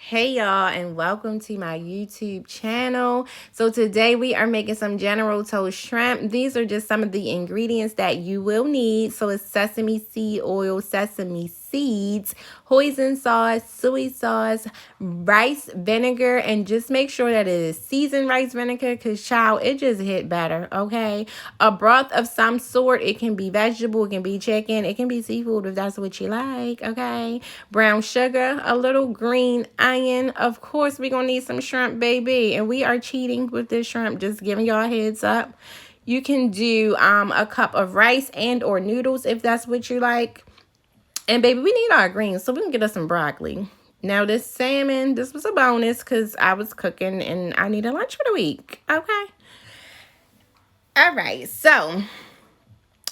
Hey y'all, and welcome to my YouTube channel. So today we are making some General Tso Shrimp. These are just some of the ingredients that you will need. So it's sesame seed oil, sesame seeds, hoisin sauce, soy sauce, rice vinegar, and just make sure that it is seasoned rice vinegar because child, it just hit better, okay? A broth of some sort. It can be vegetable, it can be chicken, it can be seafood if that's what you like, okay? Brown sugar, a little green onion. Of course, we're going to need some shrimp, baby. And we are cheating with this shrimp, just giving y'all a heads up. You can do a cup of rice and or noodles if that's what you like. And baby, we need our greens, so we can get us some broccoli. Now this salmon, this was a bonus because I was cooking and I needed lunch for the week. Okay. All right, so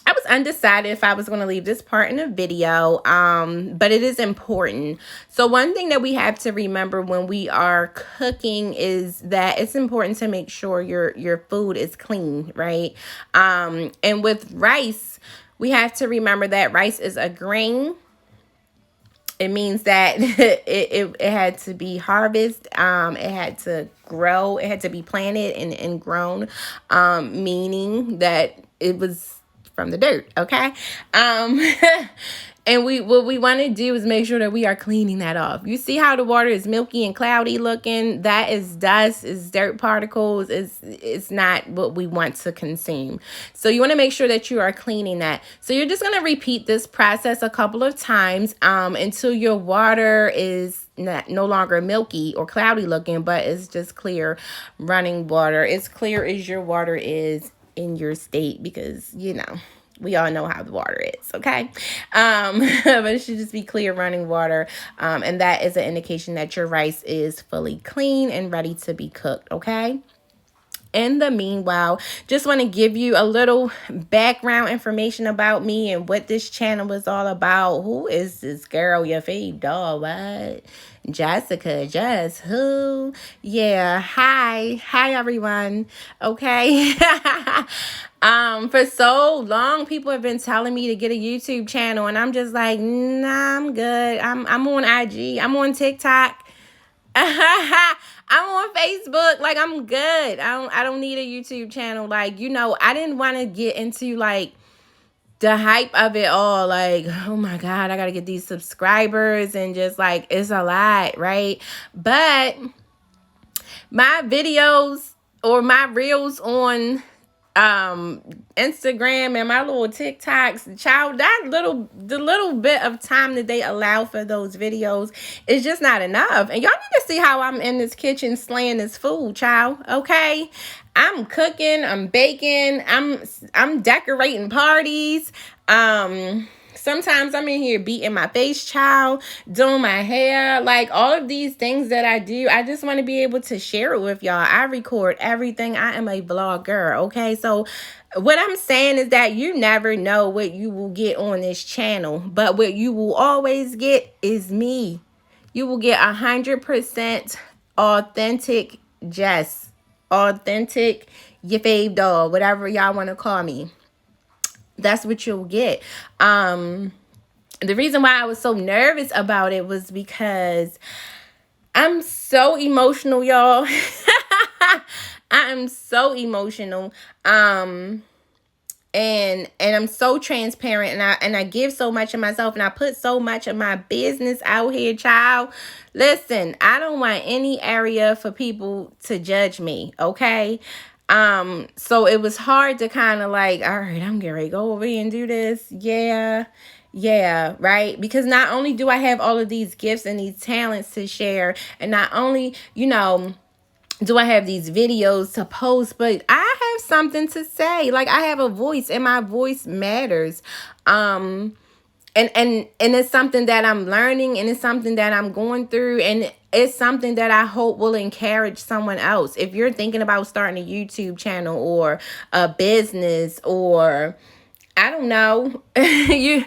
I was undecided if I was going to leave this part in the video, but it is important. So one thing that we have to remember when we are cooking is that it's important to make sure your food is clean, right? And with rice, we have to remember that rice is a grain. It means that it had to be harvested. It had to grow. It had to be planted and grown, meaning that it was from the dirt, okay? And what we want to do is make sure that we are cleaning that off. You see how the water is milky and cloudy looking? That is dust, is dirt particles. It's not what we want to consume. So you want to make sure that you are cleaning that. So you're just going to repeat this process a couple of times until your water is no longer milky or cloudy looking, but it's just clear running water. As clear as your water is in your state, because we all know how the water is, okay? But it should just be clear running water, and that is an indication that your rice is fully clean and ready to be cooked, okay? In the meanwhile, just want to give you a little background information about me and what this channel is all about. Who is this girl, your fave doll? What? Jess, who? Yeah, hi everyone. Okay. For so long, people have been telling me to get a YouTube channel, and I'm just like, nah, I'm good. I'm on IG, I'm on TikTok. I'm on Facebook. Like, I'm good. I don't need a YouTube channel. Like, I didn't want to get into like the hype of it all. Like, oh my God, I gotta get these subscribers and just like it's a lot, right? But my videos or my reels on Instagram and my little TikToks, child, the little bit of time that they allow for those videos is just not enough. And y'all need to see how I'm in this kitchen slaying this food, child. Okay, I'm cooking, I'm baking, I'm decorating parties. Sometimes I'm in here beating my face, child, doing my hair, like all of these things that I do. I just want to be able to share it with y'all. I record everything. I am a vlogger, okay? So what I'm saying is that you never know what you will get on this channel, but what you will always get is me. You will get 100% authentic Jess, authentic your fave doll, whatever y'all want to call me. That's what you'll get. The reason why I was so nervous about it was because I'm so emotional, y'all. I am so emotional. And I'm so transparent, and I give so much of myself, and I put so much of my business out here, child. Listen, I don't want any area for people to judge me, okay? So it was hard to kind of like, all right, I'm getting ready to go over here and do this. Yeah, right? Because not only do I have all of these gifts and these talents to share, and not only, do I have these videos to post, but I have something to say. Like, I have a voice, and my voice matters. And it's something that I'm learning, and it's something that I'm going through, and it's something that I hope will encourage someone else. If you're thinking about starting a YouTube channel or a business, or I don't know, you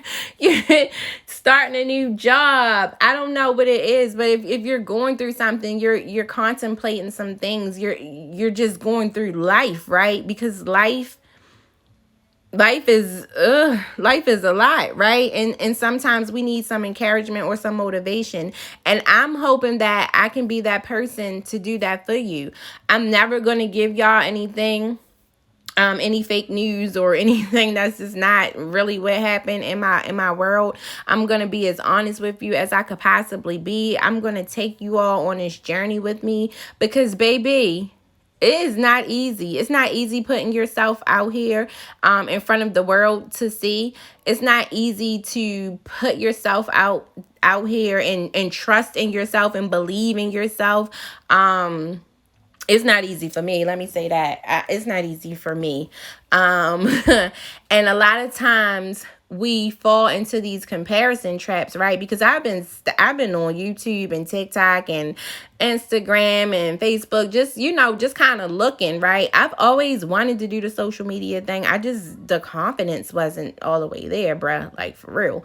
starting a new job. I don't know what it is, but if you're going through something, you're contemplating some things, you're just going through life, right? Because life life is a lot, right? And sometimes we need some encouragement or some motivation, and I'm hoping that I can be that person to do that for you. I'm never going to give y'all anything, any fake news or anything that's just not really what happened in my world. I'm gonna be as honest with you as I could possibly be. I'm gonna take you all on this journey with me, because baby, it is not easy. It's not easy putting yourself out here in front of the world to see. It's not easy to put yourself out here and trust in yourself and believe in yourself. It's not easy for me. Let me say that. It's not easy for me. And a lot of times we fall into these comparison traps, right? Because I've been on YouTube and TikTok and Instagram and Facebook, just, just kind of looking, right? I've always wanted to do the social media thing. The confidence wasn't all the way there, bruh. Like, for real.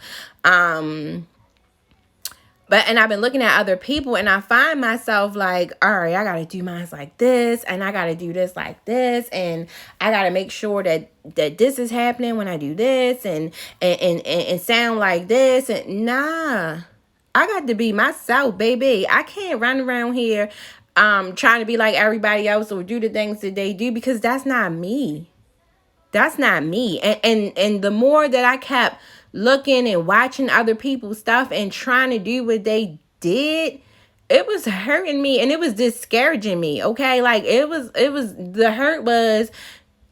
And I've been looking at other people, and I find myself like, all right, I got to do mine like this, and I got to do this like this, and I got to make sure that this is happening when I do this, and sound like this. And nah, I got to be myself, baby. I can't run around here trying to be like everybody else or do the things that they do, because that's not me. That's not me. And the more that I kept looking and watching other people's stuff and trying to do what they did, it was hurting me, and it was discouraging me. Okay. Like, the hurt was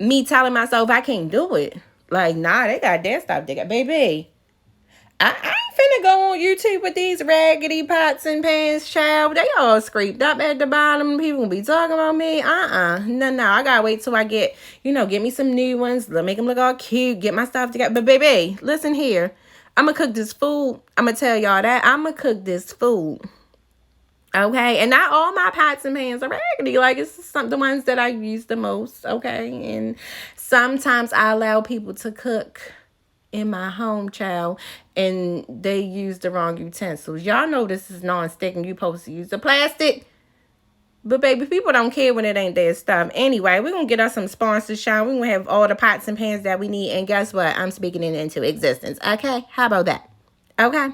me telling myself I can't do it. Like, nah, they got their stuff. They got, baby, I ain't finna go on YouTube with these raggedy pots and pans, child. They all scraped up at the bottom. People be talking about me. No. I gotta wait till I get me some new ones. Make them look all cute. Get my stuff together. But baby, listen here. I'm gonna cook this food. I'm gonna tell y'all that. I'm gonna cook this food. Okay, and not all my pots and pans are raggedy. Like, it's the ones that I use the most. Okay, and sometimes I allow people to cook in my home, child, and they use the wrong utensils. Y'all know this is non-stick and you supposed to use the plastic. But baby, people don't care when it ain't their stuff. Anyway, we're going to get us some sponsors, child. We're going to have all the pots and pans that we need. And guess what? I'm speaking it into existence. Okay? How about that? Okay?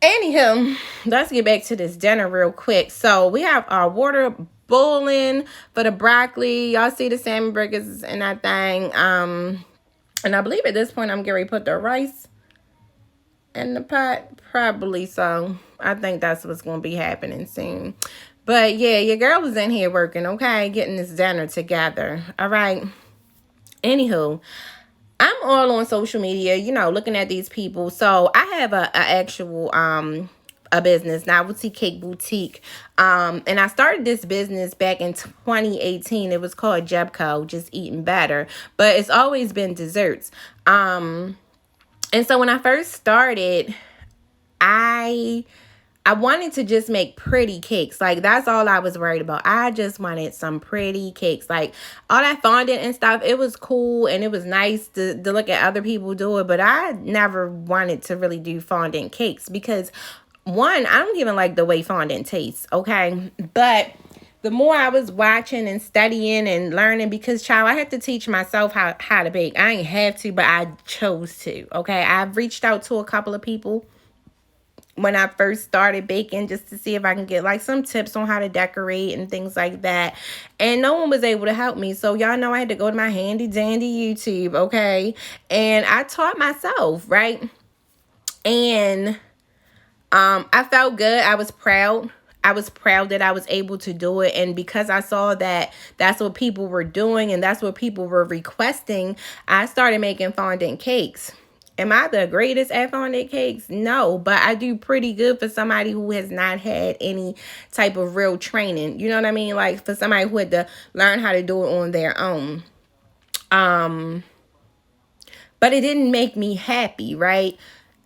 Anywho, let's get back to this dinner real quick. So we have our water boiling for the broccoli. Y'all see the salmon burgers and that thing. And I believe at this point I'm getting ready to put the rice in the pot. Probably so. I think that's what's going to be happening soon. But yeah, your girl was in here working, okay? Getting this dinner together. All right. Anywho, I'm all on social media, looking at these people. So I have a actual a business, Novelty Cake Boutique. And I started this business back in 2018. It was called Jebco, Just Eating Better. But it's always been desserts. And so when I first started, I wanted to just make pretty cakes. Like, that's all I was worried about. I just wanted some pretty cakes. Like, all that fondant and stuff, it was cool and it was nice to look at other people do it. But I never wanted to really do fondant cakes because, one, I don't even like the way fondant tastes, okay? But the more I was watching and studying and learning, because, child, I had to teach myself how to bake. I ain't have to, but I chose to, okay? I've reached out to a couple of people when I first started baking just to see if I can get like some tips on how to decorate and things like that. And no one was able to help me. So y'all know I had to go to my handy dandy YouTube, okay? And I taught myself, right? And I felt good. I was proud. I was proud that I was able to do it. And because I saw that that's what people were doing and that's what people were requesting, I started making fondant cakes. Am I the greatest at fondant cakes? No, but I do pretty good for somebody who has not had any type of real training. You know what I mean? Like, for somebody who had to learn how to do it on their own. But it didn't make me happy, right?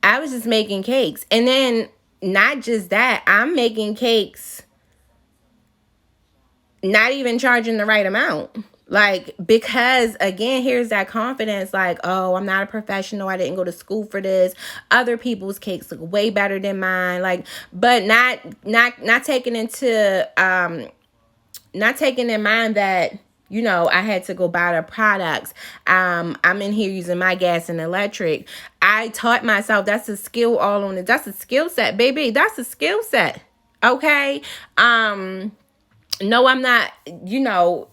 I was just making cakes. And then not just that, I'm making cakes not even charging the right amount. Like, because again, here's that confidence, like, oh, I'm not a professional. I didn't go to school for this. Other people's cakes look way better than mine. Like, but not taking into not taking in mind that I had to go buy the products. I'm in here using my gas and electric. I taught myself that's a skill all on it. That's a skill set, baby. That's a skill set. Okay. No, I'm not,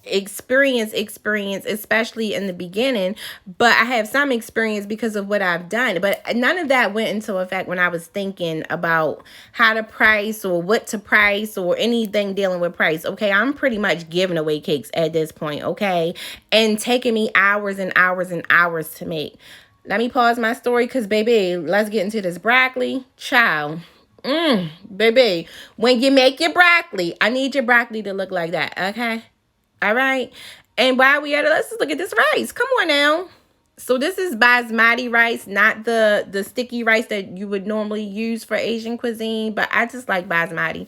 experience, especially in the beginning, but I have some experience because of what I've done. But none of that went into effect when I was thinking about how to price or what to price or anything dealing with price. Okay, I'm pretty much giving away cakes at this point, okay, and taking me hours and hours and hours to make. Let me pause my story because, baby, let's get into this broccoli. Child. Baby, when you make your broccoli, I need your broccoli to look like that, okay? All right? And while we at it, let's just look at this rice. Come on now. So this is basmati rice, not the sticky rice that you would normally use for Asian cuisine, but I just like basmati.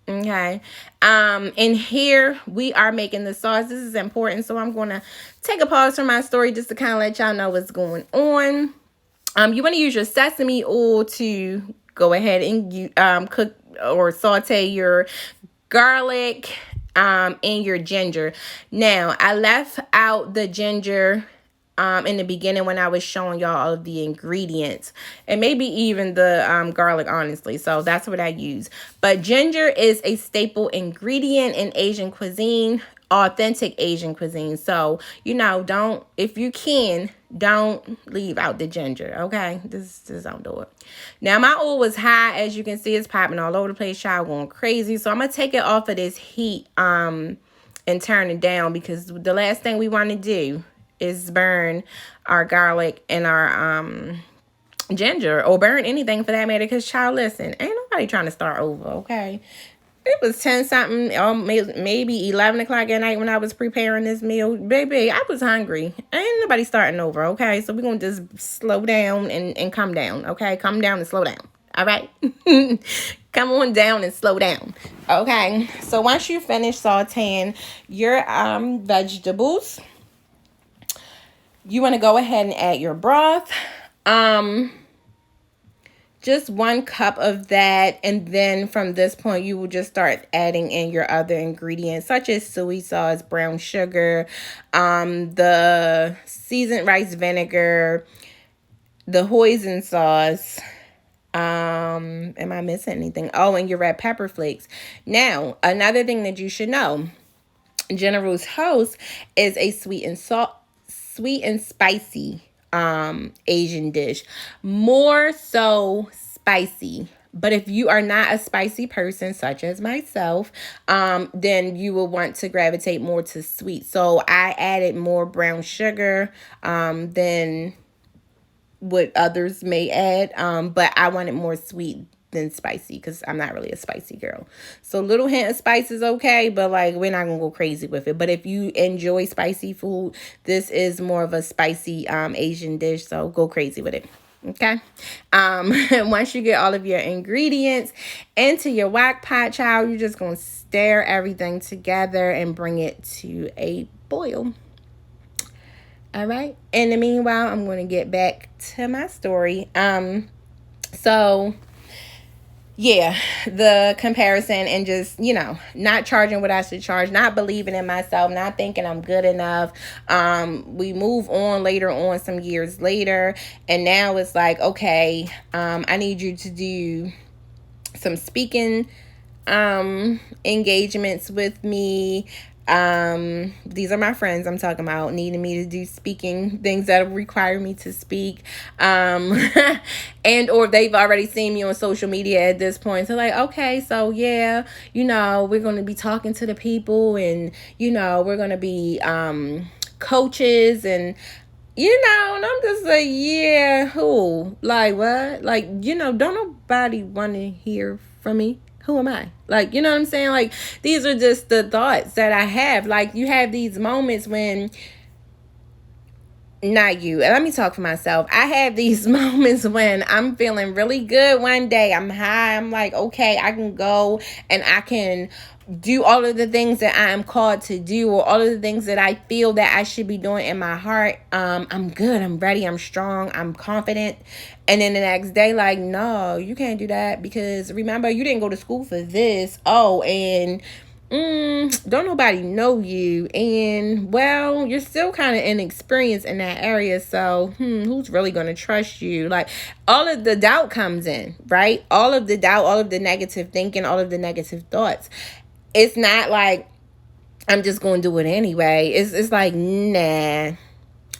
Okay. And here we are making the sauce. This is important, so I'm going to take a pause from my story just to kind of let y'all know what's going on. You want to use your sesame oil to go ahead and cook or saute your garlic and your ginger. Now, I left out the ginger in the beginning when I was showing y'all all of the ingredients and maybe even the garlic, honestly. So that's what I use. But ginger is a staple ingredient in Asian cuisine, authentic Asian cuisine. So, if you can, don't leave out the ginger, okay? Just don't do it. Now, my oil was high. As you can see, it's popping all over the place. Child going crazy. So I'm going to take it off of this heat and turn it down because the last thing we want to do is burn our garlic and our ginger, or burn anything for that matter, because, child, listen, ain't nobody trying to start over, okay? It was 10 something, or maybe 11 o'clock at night when I was preparing this meal. Baby, I was hungry. Ain't nobody starting over, okay? So we're going to just slow down and come down, okay? Come down and slow down, all right? Come on down and slow down, okay? So once you finish sauteing your vegetables, you want to go ahead and add your broth. Just 1 cup of that, and then from this point you will just start adding in your other ingredients such as soy sauce, brown sugar, the seasoned rice vinegar, the hoisin sauce. Am I missing anything? Oh, and your red pepper flakes. Now, another thing that you should know, General Tso is a sweet and spicy Asian dish, more so spicy. But if you are not a spicy person, such as myself, then you will want to gravitate more to sweet. So I added more brown sugar than what others may add, but I wanted more sweet than spicy because I'm not really a spicy girl. So a little hint of spice is okay, but like we're not gonna go crazy with it. But if you enjoy spicy food, this is more of a spicy Asian dish, so go crazy with it. Okay. Once you get all of your ingredients into your wok pot, child, you're just gonna stir everything together and bring it to a boil. All right. In the meanwhile, I'm going to get back to my story. So yeah, the comparison and just, not charging what I should charge, not believing in myself, not thinking I'm good enough. We move on later on, some years later, and now it's like, okay, I need you to do some speaking engagements with me. These are my friends I'm talking about, needing me to do speaking things that require me to speak, and or they've already seen me on social media at this point, so like, okay, so yeah, we're going to be talking to the people, and we're going to be coaches, and and I'm just like, yeah, who, like, what, like, don't nobody want to hear from me. Who am I? Like, you know what I'm saying? Like, these are just the thoughts that I have. Like, you have these moments when, not you, let me talk for myself. I have these moments when I'm feeling really good one day. I'm high. I'm like, okay, I can go and I can do all of the things that I am called to do, or all of the things that I feel that I should be doing in my heart. I'm good. I'm ready. I'm strong. I'm confident. And then the next day, like, no, you can't do that because remember, you didn't go to school for this. Oh, and don't nobody know you, and well, you're still kind of inexperienced in that area, so who's really going to trust you? Like, all of the doubt comes in, right? All of the doubt, all of the negative thinking, all of the negative thoughts. It's not like I'm just going to do it anyway. It's like, nah,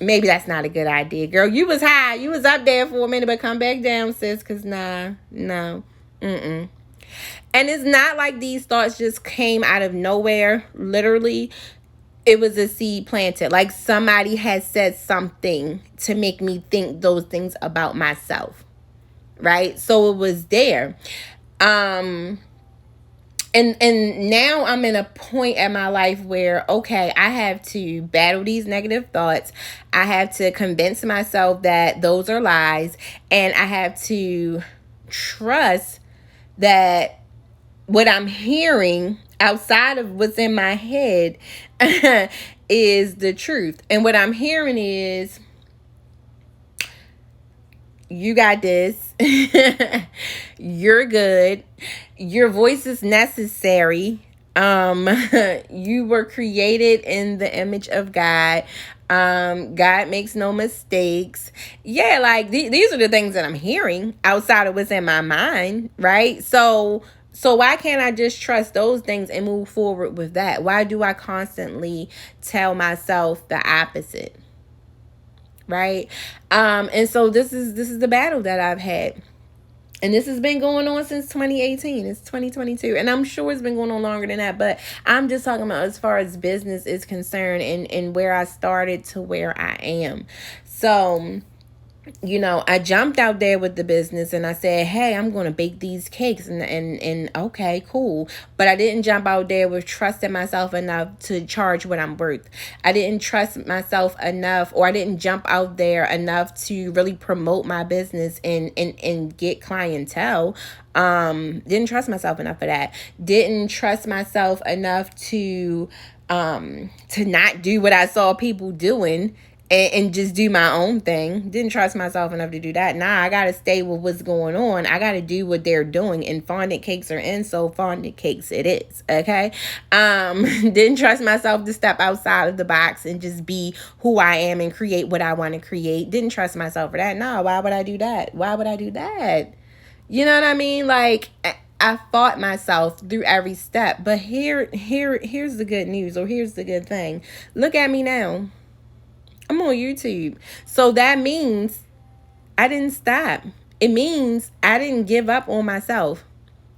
maybe that's not a good idea. Girl, you was high, you was up there for a minute, but come back down, sis, because nah, no, mm-mm. And it's not like these thoughts just came out of nowhere. Literally, it was a seed planted. Like, somebody has said something to make me think those things about myself. Right? So it was there. And now I'm in a point in my life where, okay, I have to battle these negative thoughts. I have to convince myself that those are lies. And I have to trust that what I'm hearing outside of what's in my head is the truth. And what I'm hearing is, you got this. You're good. Your voice is necessary. You were created in the image of God. God makes no mistakes. Yeah, like these are the things that I'm hearing outside of what's in my mind, right? So why can't I just trust those things and move forward with that? Why do I constantly tell myself the opposite? Right? And so this is the battle that I've had. And this has been going on since 2018. It's 2022. And I'm sure it's been going on longer than that. But I'm just talking about as far as business is concerned, and where I started to where I am. So, I jumped out there with the business and I said, hey, I'm going to bake these cakes and okay, cool. But I didn't jump out there with trusting myself enough to charge what I'm worth. I didn't trust myself enough, or I didn't jump out there enough to really promote my business and get clientele. Didn't trust myself enough for that. Didn't trust myself enough to not do what I saw people doing and just do my own thing. Didn't trust myself enough to do that. Nah, I gotta stay with what's going on. I gotta do what they're doing. And fondant cakes are in, so fondant cakes it is. Okay. Didn't trust myself to step outside of the box and just be who I am and create what I want to create. Didn't trust myself for that. No, why would I do that? Why would I do that? You know what I mean? Like, I fought myself through every step. But here's the good news, or here's the good thing. Look at me now. I'm on YouTube. So that means I didn't stop. It means I didn't give up on myself.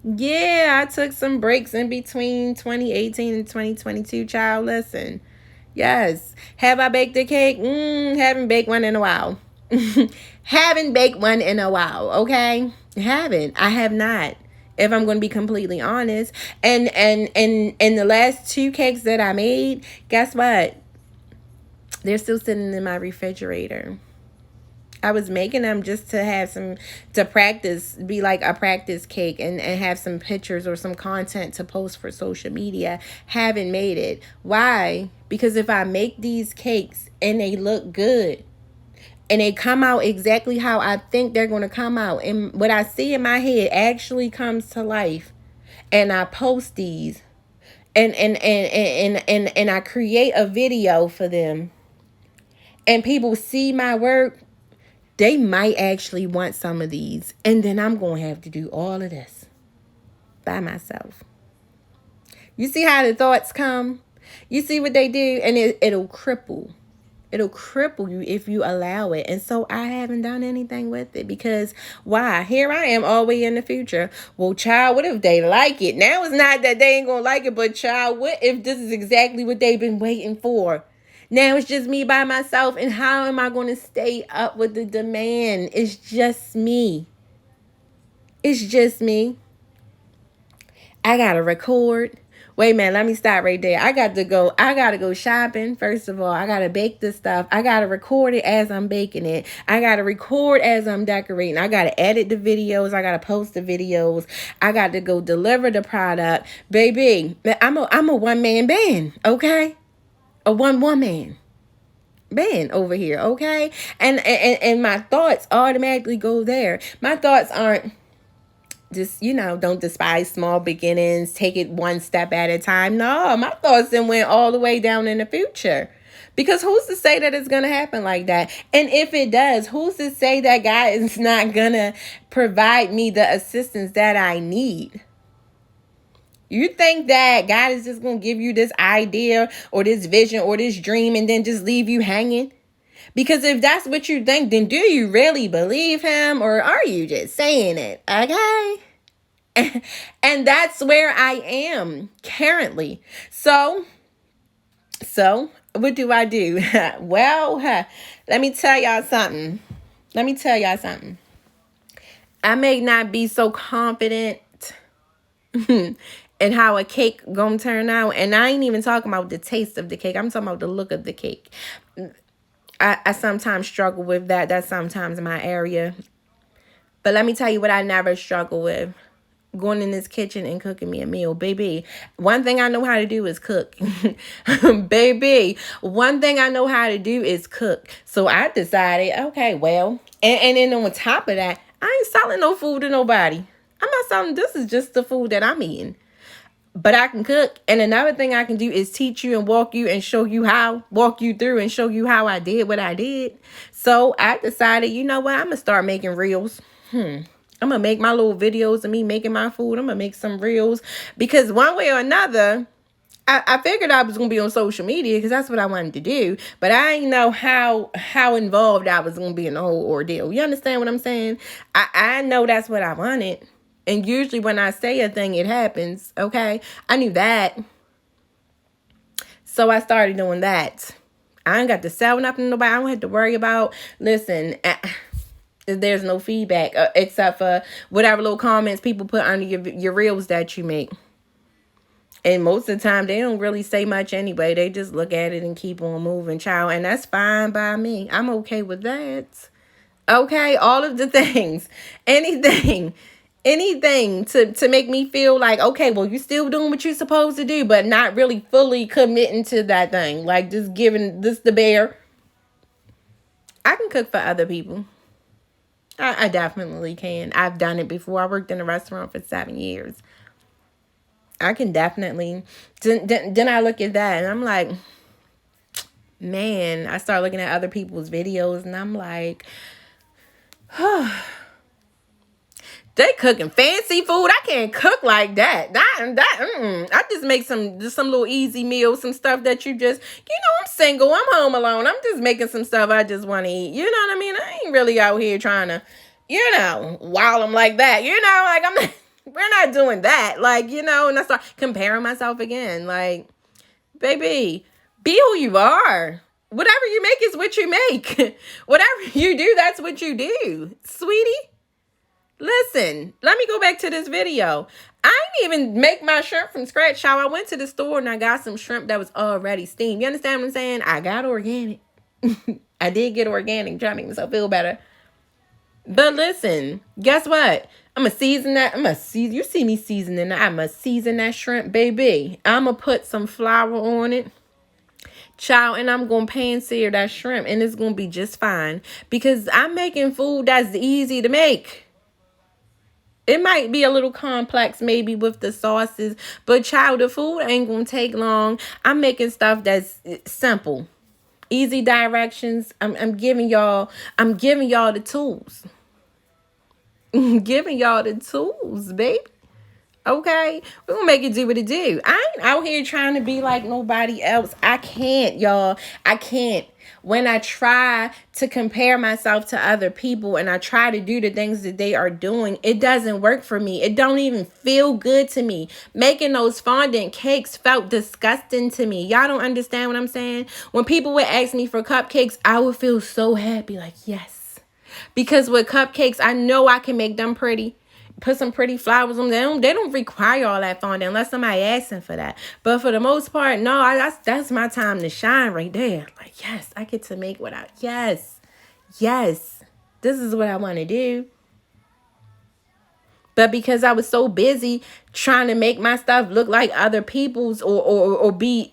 Yeah, I took some breaks in between 2018 and 2022, child. Listen. Yes. Have I baked a cake? Haven't baked one in a while. Haven't baked one in a while, okay? Haven't. I have not. If I'm going to be completely honest. And the last 2 cakes that I made, guess what? They're still sitting in my refrigerator. I was making them just to have to practice, be like a practice cake and have some pictures or some content to post for social media. Haven't made it. Why? Because if I make these cakes and they look good and they come out exactly how I think they're going to come out, and what I see in my head actually comes to life, and I post these and I create a video for them, and people see my work, they might actually want some of these. And then I'm going to have to do all of this by myself. You see how the thoughts come? You see what they do? And it'll cripple. It'll cripple you if you allow it. And so I haven't done anything with it, because why? Here I am all the way in the future. Well, child, what if they like it? Now it's not that they ain't going to like it, but child, what if this is exactly what they've been waiting for? Now it's just me by myself, and how am I going to stay up with the demand? It's just me. It's just me. I got to record. Wait a minute, let me stop right there. I got to go shopping. First of all, I got to bake this stuff. I got to record it as I'm baking it. I got to record as I'm decorating. I got to edit the videos. I got to post the videos. I got to go deliver the product. Baby, I'm a one-man band, okay? A one-woman band over here, okay? And my thoughts automatically go there. My thoughts aren't, just, don't despise small beginnings. Take it one step at a time. No, my thoughts then went all the way down in the future. Because who's to say that it's going to happen like that? And if it does, who's to say that God is not going to provide me the assistance that I need? You think that God is just going to give you this idea or this vision or this dream and then just leave you hanging? Because if that's what you think, then do you really believe him, or are you just saying it? Okay. And that's where I am currently. So what do I do? Well, let me tell y'all something. I may not be so confident in how a cake gonna turn out. And I ain't even talking about the taste of the cake. I'm talking about the look of the cake. I sometimes struggle with that. That's sometimes my area. But let me tell you what I never struggle with. Going in this kitchen and cooking me a meal. Baby, one thing I know how to do is cook. Baby, one thing I know how to do is cook. So I decided, okay, well, and then on top of that, I ain't selling no food to nobody. I'm not selling, this is just the food that I'm eating. But I can cook. And another thing I can do is teach you and walk you through and show you how I did what I did. So I decided, you know what? I'm going to start making reels. I'm going to make my little videos of me making my food. I'm going to make some reels. Because one way or another, I figured I was going to be on social media because that's what I wanted to do. But I didn't know how involved I was going to be in the whole ordeal. You understand what I'm saying? I know that's what I wanted. And usually when I say a thing, it happens. Okay. I knew that. So I started doing that. I ain't got to sell nothing to nobody. I don't have to worry about, listen, there's no feedback except for whatever little comments people put under your reels that you make. And most of the time, they don't really say much anyway. They just look at it and keep on moving, child. And that's fine by me. I'm okay with that. Okay. All of the things, anything to make me feel like, okay, well, you're still doing what you're supposed to do, but not really fully committing to that thing. Like just giving this the bear. I can cook for other people. I definitely can. I've done it before. I worked in a restaurant for 7 years. I can definitely. Then I look at that and I'm like, man, I start looking at other people's videos and I'm like, they cooking fancy food. I can't cook like that. I just make some little easy meals, some stuff that you just, I'm single, I'm home alone. I'm just making some stuff I just want to eat. You know what I mean? I ain't really out here trying to, while I'm like that. Like I'm not, we're not doing that. Like, and I start comparing myself again. Like, baby, be who you are. Whatever you make is what you make. Whatever you do, that's what you do, sweetie. Listen, let me go back to this video. I didn't even make my shrimp from scratch, y'all. I went to the store and I got some shrimp that was already steamed. You understand what I'm saying? I got organic. I did get organic, trying to make myself feel better. But listen, guess what? I'm going to season that. You see me seasoning that. I'm going to season that shrimp, baby. I'm going to put some flour on it. Child, and I'm going to pan sear that shrimp. And it's going to be just fine. Because I'm making food that's easy to make. It might be a little complex maybe with the sauces, but child, the food ain't gonna take long. I'm making stuff that's simple, easy directions. I'm giving y'all the tools. Giving y'all the tools, baby. Okay, we're gonna make it do what it do. I ain't out here trying to be like nobody else. I can't, y'all. I can't. When I try to compare myself to other people and I try to do the things that they are doing, it doesn't work for me. It don't even feel good to me. Making those fondant cakes felt disgusting to me. Y'all don't understand what I'm saying? When people would ask me for cupcakes, I would feel so happy, like, yes. Because with cupcakes, I know I can make them pretty. Put some pretty flowers on them. They don't require all that fondant unless somebody asking for that. But for the most part, no, that's my time to shine right there. Like, yes, I get to make yes, this is what I want to do. But because I was so busy trying to make my stuff look like other people's or be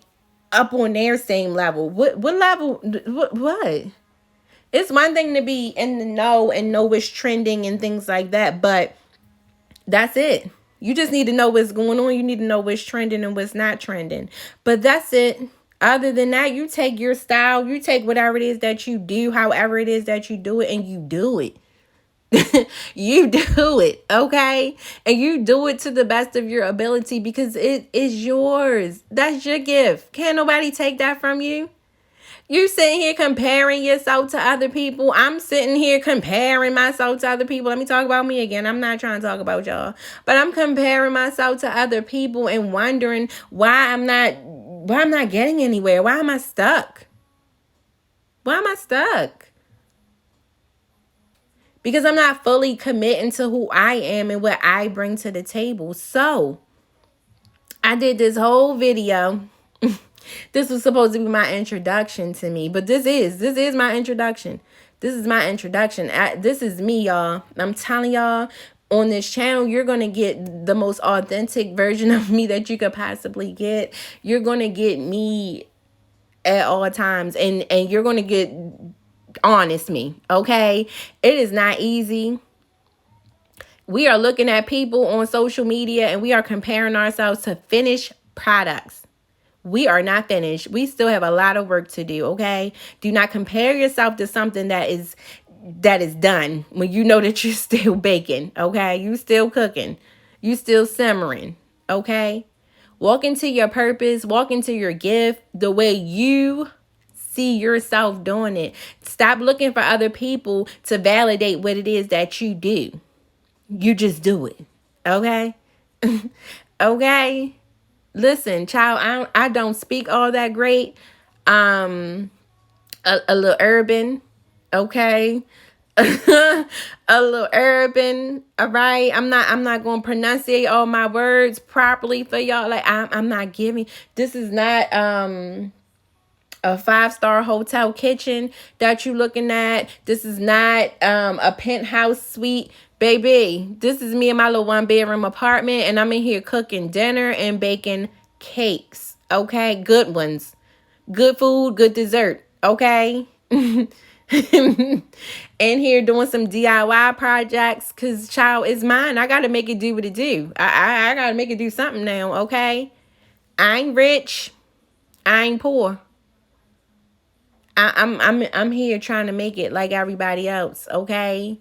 up on their same level. What level? What? It's one thing to be in the know and know what's trending and things like that, but That's it. You just need to know what's going on. You need to know what's trending and what's not trending. But that's it. Other than that, you take your style, you take whatever it is that you do, however it is that you do it, and you do it. You do it, okay? And you do it to the best of your ability because it is yours. That's your gift. Can't nobody take that from you. You sitting here comparing yourself to other people. I'm sitting here comparing myself to other people. Let me talk about me again. I'm not trying to talk about y'all. But I'm comparing myself to other people and wondering why I'm not getting anywhere. Why am I stuck? Why am I stuck? Because I'm not fully committing to who I am and what I bring to the table. So, I did this whole video. This was supposed to be my introduction to me, but this is my introduction. This is my introduction. This is me, y'all. I'm telling y'all, on this channel, you're going to get the most authentic version of me that you could possibly get. You're going to get me at all times, and you're going to get honest me, okay? It is not easy. We are looking at people on social media and we are comparing ourselves to finished products. We are not finished. We still have a lot of work to do, okay? Do not compare yourself to something that is done when you know that you're still baking, okay? You still cooking. You still simmering, okay? Walk into your purpose. Walk into your gift the way you see yourself doing it. Stop looking for other people to validate what it is that you do. You just do it, okay? Okay? Listen, child, I don't speak all that great. A little urban, okay? A little urban, all right? I'm not going to pronunciate all my words properly for y'all. Like I'm not giving. This is not a 5-star hotel kitchen that you looking at. This is not a penthouse suite. Baby, this is me in my little 1-bedroom apartment, and I'm in here cooking dinner and baking cakes, okay? Good ones. Good food, good dessert, okay? In here doing some DIY projects, because, child, it's mine. I got to make it do what it do. I got to make it do something now, okay? I ain't rich. I ain't poor. I'm here trying to make it like everybody else, okay?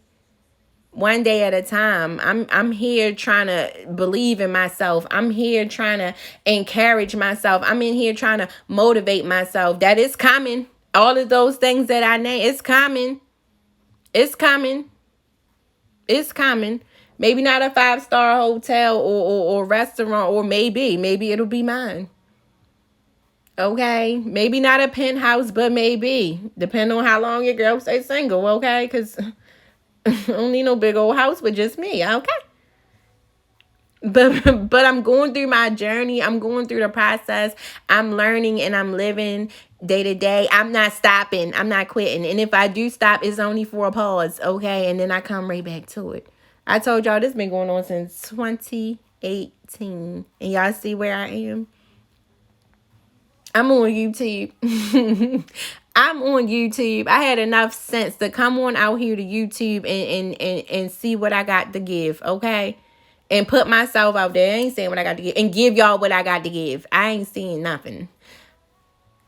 One day at a time. I'm here trying to believe in myself. I'm here trying to encourage myself. I'm in here trying to motivate myself. That is coming. All of those things that I name, it's coming. It's coming. It's coming. Maybe not a 5-star hotel or restaurant, or maybe it'll be mine. Okay, maybe not a penthouse, but maybe, depending on how long your girl stay single, okay? Because I don't need no big old house with just me, okay? But I'm going through my journey. I'm going through the process. I'm learning and I'm living day to day. I'm not stopping. I'm not quitting. And if I do stop, it's only for a pause, okay? And then I come right back to it. I told y'all this been going on since 2018. And y'all see where I am? I'm on YouTube. I'm on YouTube. I had enough sense to come on out here to YouTube and see what I got to give, okay? And put myself out there. I ain't saying what I got to give. And give y'all what I got to give. I ain't seeing nothing.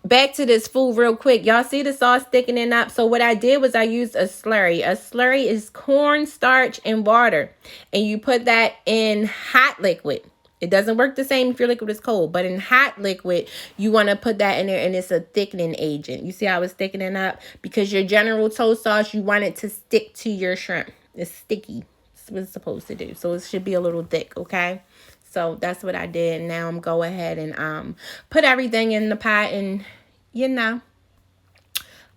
Back to this food real quick. Y'all see the sauce thickening up? So what I did was I used a slurry. A slurry is corn starch and water. And you put that in hot liquid. It doesn't work the same if your liquid is cold, but in hot liquid, you want to put that in there, and it's a thickening agent. You see how it's thickening up? Because your General Tso sauce, you want it to stick to your shrimp. It's sticky. That's what it's supposed to do. So it should be a little thick, okay? So that's what I did. Now I'm go ahead and put everything in the pot and,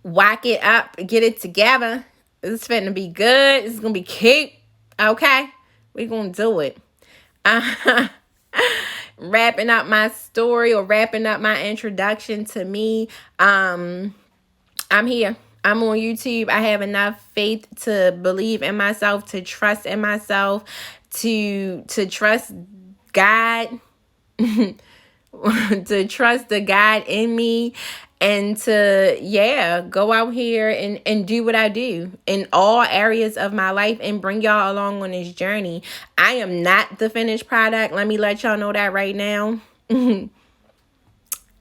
whack it up, get it together. It's finna be good. It's gonna be cute, okay? We're gonna do it. Wrapping up my story, or wrapping up my introduction to me. I'm here. I'm on YouTube. I have enough faith to believe in myself, to trust in myself, to trust God. to trust the God in me, and to, yeah, go out here and do what I do in all areas of my life and bring y'all along on this journey. I am not the finished product. Let me let y'all know that right now. I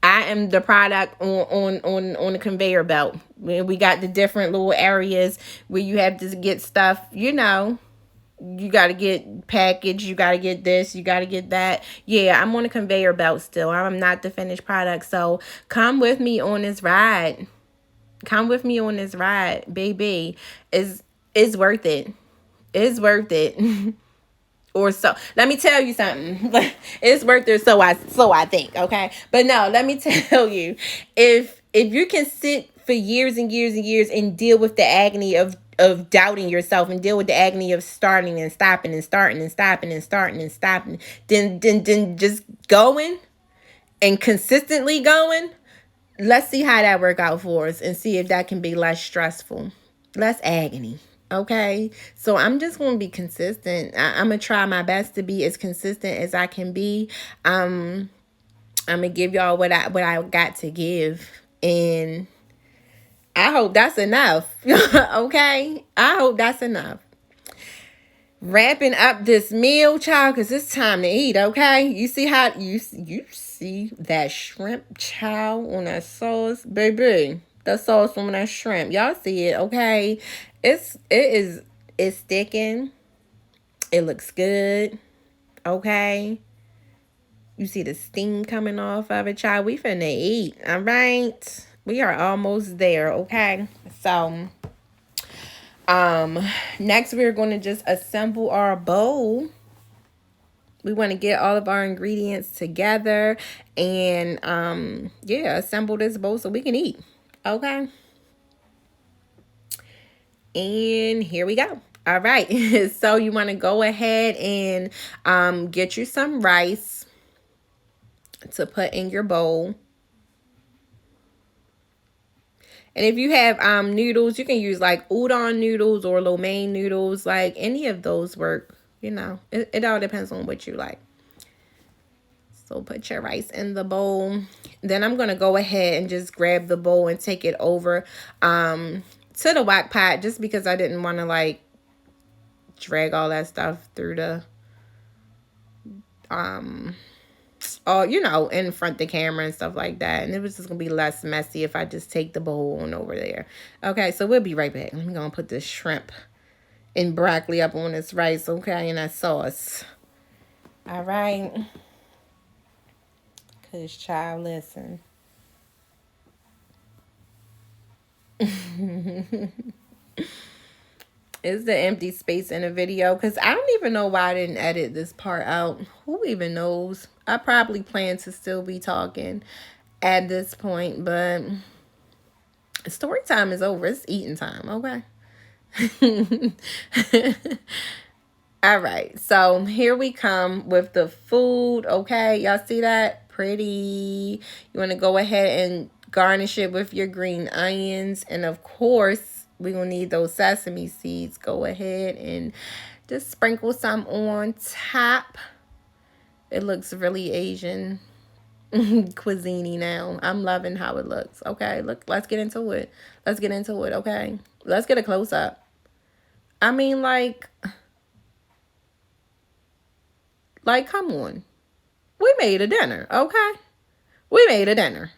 am the product on the conveyor belt. We got the different little areas where you have to get stuff, you got to get packaged, you got to get this, you got to get that. Yeah, I'm on a conveyor belt still. I'm not the finished product. So come with me on this ride. Come with me on this ride, baby. It's worth it. It's worth it. Or so. Let me tell you something. It's worth it, so I think, okay? But no, let me tell you. If you can sit for years and years and years and deal with the agony of doubting yourself, and deal with the agony of starting and stopping and starting and stopping and starting and stopping, then just going and consistently going, let's see how that work out for us and see if that can be less stressful, less agony. Okay, so I'm just gonna be consistent. I'm gonna try my best to be as consistent as I can be. I'm gonna give y'all what I got to give, and I hope that's enough. Okay, I hope that's enough. Wrapping up this meal, child, because it's time to eat. Okay, you see how you see that shrimp, child, on that sauce, baby. The sauce on that shrimp, y'all see it? Okay, it's sticking. It looks good. Okay, you see the steam coming off of it, child. We finna eat. All right, we are almost there. Okay, so. Next we're going to just assemble our bowl. We want to get all of our ingredients together and yeah, assemble this bowl so we can eat. Okay. And here we go. All right. So you want to go ahead and get you some rice to put in your bowl. And if you have noodles, you can use like udon noodles or lo mein noodles. Like any of those work. It all depends on what you like. So put your rice in the bowl. Then I'm going to go ahead and just grab the bowl and take it over to the wok pot, just because I didn't want to like drag all that stuff through the in front of the camera and stuff like that. And it was just gonna be less messy if I just take the bowl on over there. Okay, so we'll be right back. I'm gonna put this shrimp and broccoli up on this rice, okay, and that sauce. All right. Cause child, listen. It's the empty space in the video, because I don't even know why I didn't edit this part out. Who even knows? I probably plan to still be talking at this point, but story time is over. It's eating time, okay? All right, so here we come with the food, okay? Y'all see that? Pretty. You want to go ahead and garnish it with your green onions, and of course, we're going to need those sesame seeds. Go ahead and just sprinkle some on top. It looks really Asian cuisine now. I'm loving how it looks. Okay, look, let's get into it. Let's get into it, okay? Let's get a close-up. I mean, like, come on. We made a dinner, okay? We made a dinner.